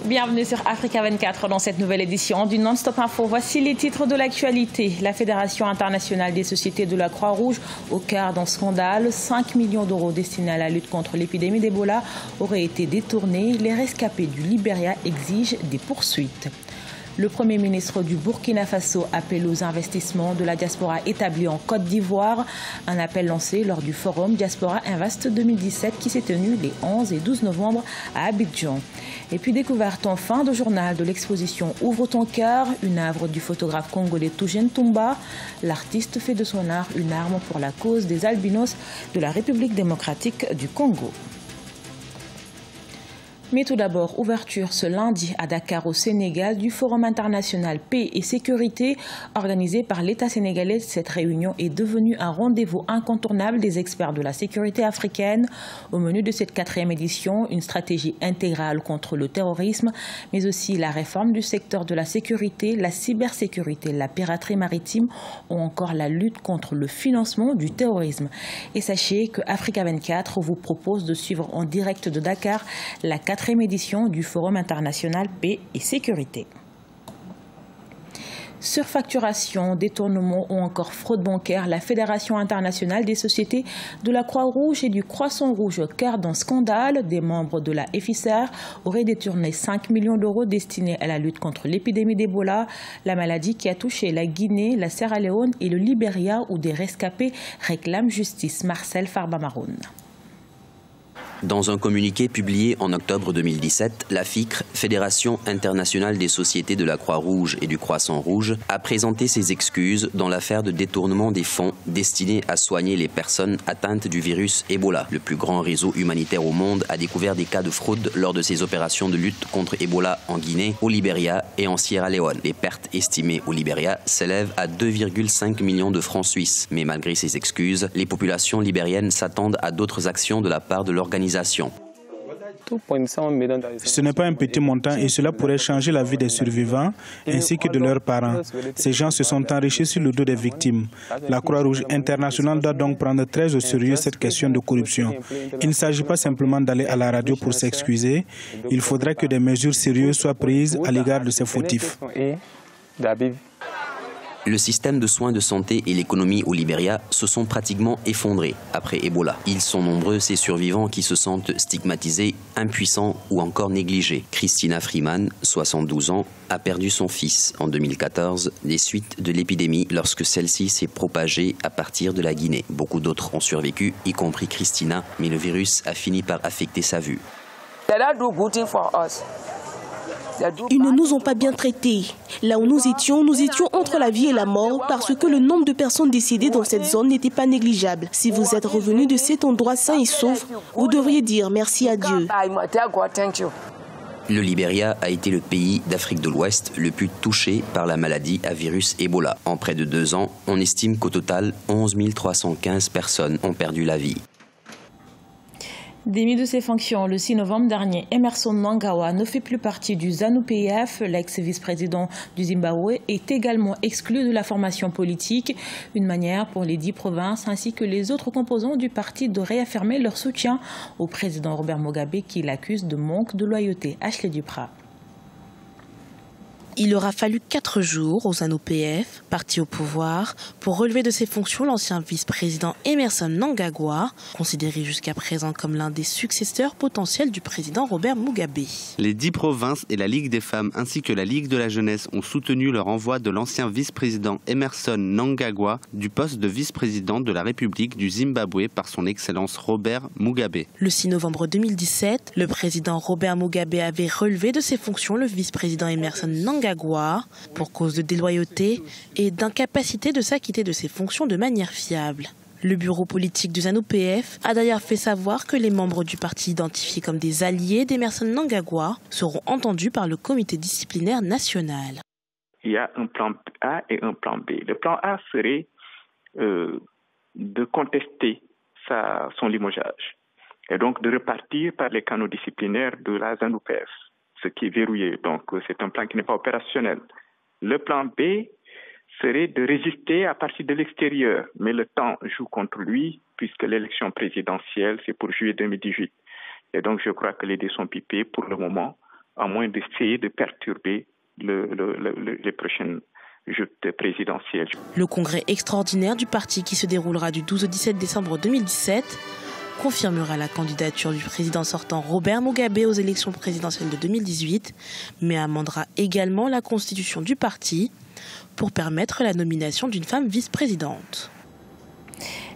Bienvenue sur Africa 24 dans cette nouvelle édition du Non-Stop Info. Voici les titres de l'actualité. La Fédération internationale des sociétés de la Croix-Rouge au cœur d'un scandale. 5 millions d'euros destinés à la lutte contre l'épidémie d'Ebola auraient été détournés. Les rescapés du Libéria exigent des poursuites. Le Premier ministre du Burkina Faso appelle aux investissements de la diaspora établie en Côte d'Ivoire. Un appel lancé lors du forum Diaspora Invest 2017 qui s'est tenu les 11 et 12 novembre à Abidjan. Et puis découverte en fin de journal de l'exposition Ouvre ton cœur, une œuvre du photographe congolais Toujène Toumba. L'artiste fait de son art une arme pour la cause des albinos de la République démocratique du Congo. Mais tout d'abord, ouverture ce lundi à Dakar au Sénégal du Forum international Paix et Sécurité organisé par l'État sénégalais. Cette réunion est devenue un rendez-vous incontournable des experts de la sécurité africaine. Au menu de cette 4e édition, une stratégie intégrale contre le terrorisme, mais aussi la réforme du secteur de la sécurité, la cybersécurité, la piraterie maritime ou encore la lutte contre le financement du terrorisme. Et sachez que Africa 24 vous propose de suivre en direct de Dakar la 4e édition du Forum international Paix et Sécurité. Surfacturation, détournement ou encore fraude bancaire, la Fédération internationale des sociétés de la Croix-Rouge et du Croissant-Rouge au cœur d'un scandale. Des membres de la FICR auraient détourné 5 millions d'euros destinés à la lutte contre l'épidémie d'Ebola, la maladie qui a touché la Guinée, la Sierra Leone et le Libéria où des rescapés réclament justice. Marcel Farba-Maroun. Dans un communiqué publié en octobre 2017, la FICR, Fédération internationale des sociétés de la Croix-Rouge et du Croissant-Rouge, a présenté ses excuses dans l'affaire de détournement des fonds destinés à soigner les personnes atteintes du virus Ebola. Le plus grand réseau humanitaire au monde a découvert des cas de fraude lors de ses opérations de lutte contre Ebola en Guinée, au Libéria et en Sierra Leone. Les pertes estimées au Libéria s'élèvent à 2,5 millions de francs suisses. Mais malgré ces excuses, les populations libériennes s'attendent à d'autres actions de la part de l'organisation. Ce n'est pas un petit montant et cela pourrait changer la vie des survivants ainsi que de leurs parents. Ces gens se sont enrichis sur le dos des victimes. La Croix-Rouge internationale doit donc prendre très au sérieux cette question de corruption. Il ne s'agit pas simplement d'aller à la radio pour s'excuser. Il faudra que des mesures sérieuses soient prises à l'égard de ces fautifs. Le système de soins de santé et l'économie au Libéria se sont pratiquement effondrés après Ebola. Ils sont nombreux ces survivants qui se sentent stigmatisés, impuissants ou encore négligés. Christina Freeman, 72 ans, a perdu son fils en 2014 des suites de l'épidémie lorsque celle-ci s'est propagée à partir de la Guinée. Beaucoup d'autres ont survécu, y compris Christina, mais le virus a fini par affecter sa vue. Ils ne nous ont pas bien traités. Là où nous étions entre la vie et la mort parce que le nombre de personnes décédées dans cette zone n'était pas négligeable. Si vous êtes revenu de cet endroit sain et sauf, vous devriez dire merci à Dieu. Le Libéria a été le pays d'Afrique de l'Ouest le plus touché par la maladie à virus Ebola. En près de 2 ans, on estime qu'au total, 11 315 personnes ont perdu la vie. Démis de ses fonctions le 6 novembre dernier, Emmerson Mnangagwa ne fait plus partie du ZANU-PF. L'ex-vice-président du Zimbabwe est également exclu de la formation politique. Une manière pour les 10 provinces ainsi que les autres composants du parti de réaffirmer leur soutien au président Robert Mugabe qui l'accuse de manque de loyauté. Ashley Duprat. Il aura fallu 4 jours aux ZANU-PF, parti au pouvoir, pour relever de ses fonctions l'ancien vice-président Emmerson Mnangagwa, considéré jusqu'à présent comme l'un des successeurs potentiels du président Robert Mugabe. Les 10 provinces et la Ligue des femmes ainsi que la Ligue de la jeunesse ont soutenu le renvoi de l'ancien vice-président Emmerson Mnangagwa du poste de vice-président de la République du Zimbabwe par son Excellence Robert Mugabe. Le 6 novembre 2017, le président Robert Mugabe avait relevé de ses fonctions le vice-président Emmerson Mnangagwa pour cause de déloyauté et d'incapacité de s'acquitter de ses fonctions de manière fiable. Le bureau politique du ZANU-PF a d'ailleurs fait savoir que les membres du parti identifiés comme des alliés d'Emmerson Mnangagwa seront entendus par le comité disciplinaire national. Il y a un plan A et un plan B. Le plan A serait de contester son limogeage et donc de repartir par les canaux disciplinaires de la ZANU-PF. Ce qui est verrouillé. Donc, c'est un plan qui n'est pas opérationnel. Le plan B serait de résister à partir de l'extérieur. Mais le temps joue contre lui, puisque l'élection présidentielle, c'est pour juillet 2018. Et donc, je crois que les dés sont pipés pour le moment. à moins d'essayer de perturber les prochaines joutes présidentielles. Le congrès extraordinaire du parti qui se déroulera du 12 au 17 décembre 2017 confirmera la candidature du président sortant Robert Mugabe aux élections présidentielles de 2018, mais amendera également la constitution du parti pour permettre la nomination d'une femme vice-présidente.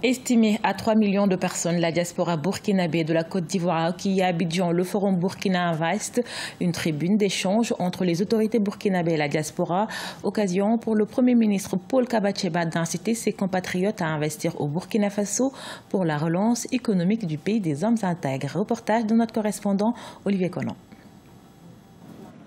Estimé à 3 millions de personnes, la diaspora burkinabé de la Côte d'Ivoire accueille à Abidjan le forum Burkina Invest, une tribune d'échange entre les autorités burkinabées et la diaspora, occasion pour le Premier ministre Paul Kabacheba d'inciter ses compatriotes à investir au Burkina Faso pour la relance économique du pays des hommes intègres. Reportage de notre correspondant Olivier Conan.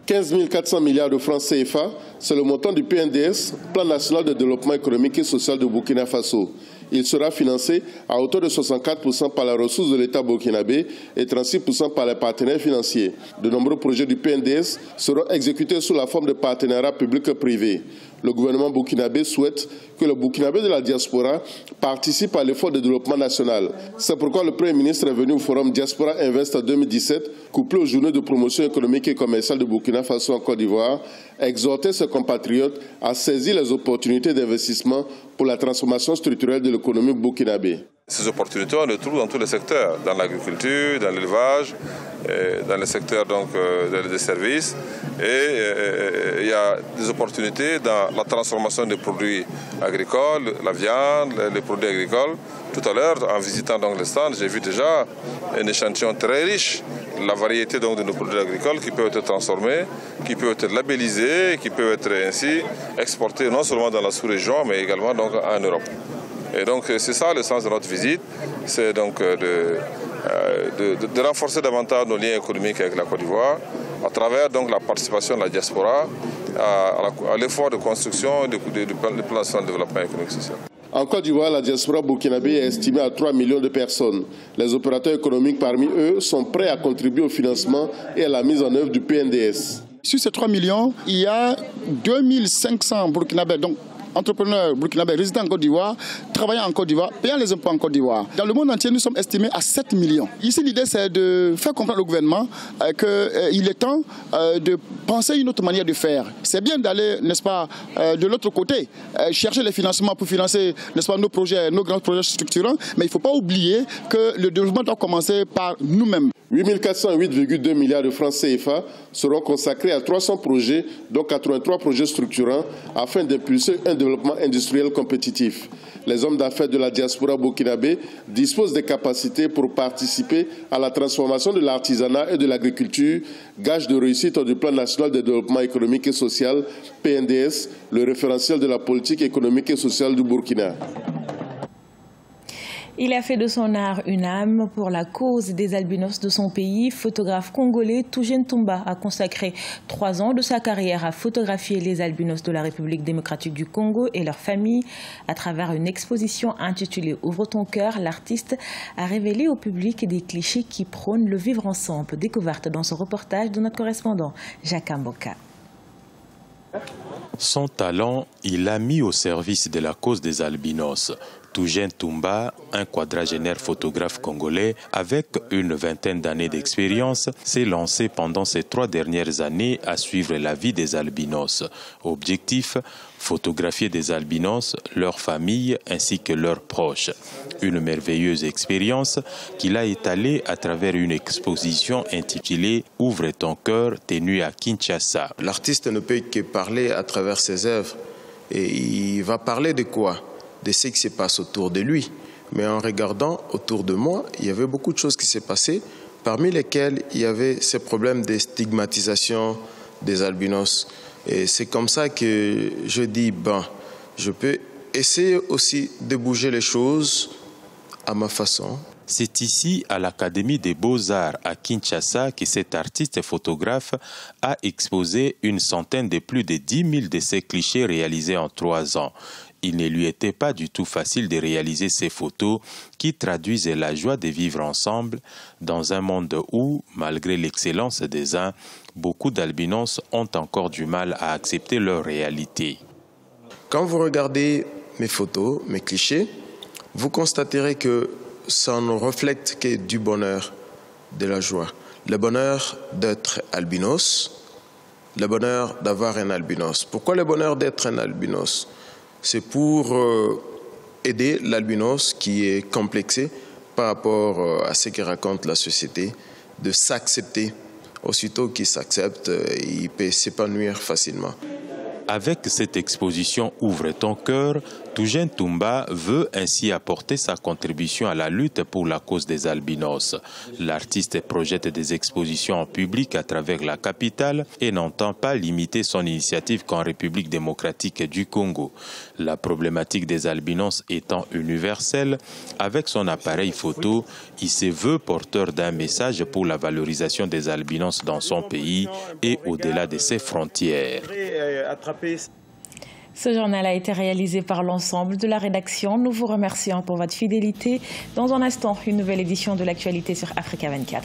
15 400 milliards de francs CFA, c'est le montant du PNDS, Plan national de développement économique et social de Burkina Faso. Il sera financé à hauteur de 64% par la ressource de l'État burkinabé et 36% par les partenaires financiers. De nombreux projets du PNDS seront exécutés sous la forme de partenariats publics-privés. Le gouvernement burkinabé souhaite que le Burkinabé de la diaspora participe à l'effort de développement national. C'est pourquoi le Premier ministre est venu au forum Diaspora Invest 2017, couplé aux journées de promotion économique et commerciale de Burkina Faso en Côte d'Ivoire, exhorter ses compatriotes à saisir les opportunités d'investissement pour la transformation structurelle de l'économie burkinabé. Ces opportunités, on les trouve dans tous les secteurs, dans l'agriculture, dans l'élevage, dans le secteur des services. Et il y a des opportunités dans la transformation des produits agricoles, la viande, les produits agricoles. Tout à l'heure, en visitant le stand, j'ai vu déjà un échantillon très riche, la variété de nos produits agricoles qui peuvent être transformés, qui peuvent être labellisés, qui peuvent être ainsi exportés non seulement dans la sous-région, mais également en Europe. Et donc c'est ça le sens de notre visite, c'est donc de renforcer davantage nos liens économiques avec la Côte d'Ivoire à travers donc la participation de la diaspora à l'effort de construction du plan national de développement économique et social. En Côte d'Ivoire, la diaspora burkinabé est estimée à 3 millions de personnes. Les opérateurs économiques parmi eux sont prêts à contribuer au financement et à la mise en œuvre du PNDS. Sur ces 3 millions, il y a 2500 burkinabés, donc entrepreneurs burkinabés résidant en Côte d'Ivoire, travaillant en Côte d'Ivoire, payant les impôts en Côte d'Ivoire. Dans le monde entier, nous sommes estimés à 7 millions. Ici, l'idée, c'est de faire comprendre au gouvernement qu'il est temps de penser une autre manière de faire. C'est bien d'aller, n'est-ce pas, de l'autre côté, chercher les financements pour financer, n'est-ce pas, nos projets, nos grands projets structurants, mais il ne faut pas oublier que le développement doit commencer par nous-mêmes. 8 408,2 milliards de francs CFA seront consacrés à 300 projets, dont 83 projets structurants, afin d'impulser un développement industriel compétitif. Les hommes d'affaires de la diaspora burkinabé disposent des capacités pour participer à la transformation de l'artisanat et de l'agriculture, gage de réussite du Plan national de développement économique et social, PNDS, le référentiel de la politique économique et sociale du Burkina. Il a fait de son art une âme pour la cause des albinos de son pays. Photographe congolais, Tujen Tumba a consacré 3 ans de sa carrière à photographier les albinos de la République démocratique du Congo et leurs familles. À travers une exposition intitulée « Ouvre ton cœur », l'artiste a révélé au public des clichés qui prônent le vivre ensemble. Découverte dans ce reportage de notre correspondant Jacques Mboka. Son talent, il l'a mis au service de la cause des albinos. Tujen Tumba, un quadragénaire photographe congolais avec une vingtaine d'années d'expérience, s'est lancé pendant ces 3 dernières années à suivre la vie des albinos. Objectif, photographier des albinos, leurs familles ainsi que leurs proches. Une merveilleuse expérience qu'il a étalée à travers une exposition intitulée « Ouvre ton cœur » tenue à Kinshasa. L'artiste ne peut que parler à travers ses œuvres. Et il va parler de quoi ? De ce qui se passe autour de lui. Mais en regardant autour de moi, il y avait beaucoup de choses qui s'est passées, parmi lesquelles il y avait ces problèmes de stigmatisation des albinos. Et c'est comme ça que je dis, je peux essayer aussi de bouger les choses à ma façon. C'est ici, à l'Académie des Beaux-Arts à Kinshasa, que cet artiste et photographe a exposé une centaine de plus de 10 000 de ces clichés réalisés en 3 ans. Il ne lui était pas du tout facile de réaliser ces photos qui traduisent la joie de vivre ensemble dans un monde où, malgré l'excellence des uns, beaucoup d'albinos ont encore du mal à accepter leur réalité. Quand vous regardez mes photos, mes clichés, vous constaterez que ça ne reflète que du bonheur, de la joie. le bonheur d'être albinos, le bonheur d'avoir un albinos. Pourquoi le bonheur d'être un albinos? C'est pour aider l'albinos qui est complexé par rapport à ce que raconte la société, de s'accepter. Aussitôt qu'il s'accepte, il peut s'épanouir facilement. Avec cette exposition Ouvre ton cœur, Tugen Tumba veut ainsi apporter sa contribution à la lutte pour la cause des albinos. L'artiste projette des expositions en public à travers la capitale et n'entend pas limiter son initiative qu'en République démocratique du Congo. La problématique des albinos étant universelle, avec son appareil photo, il se veut porteur d'un message pour la valorisation des albinos dans son pays et au-delà de ses frontières. Ce journal a été réalisé par l'ensemble de la rédaction. Nous vous remercions pour votre fidélité. Dans un instant, une nouvelle édition de l'actualité sur Africa 24.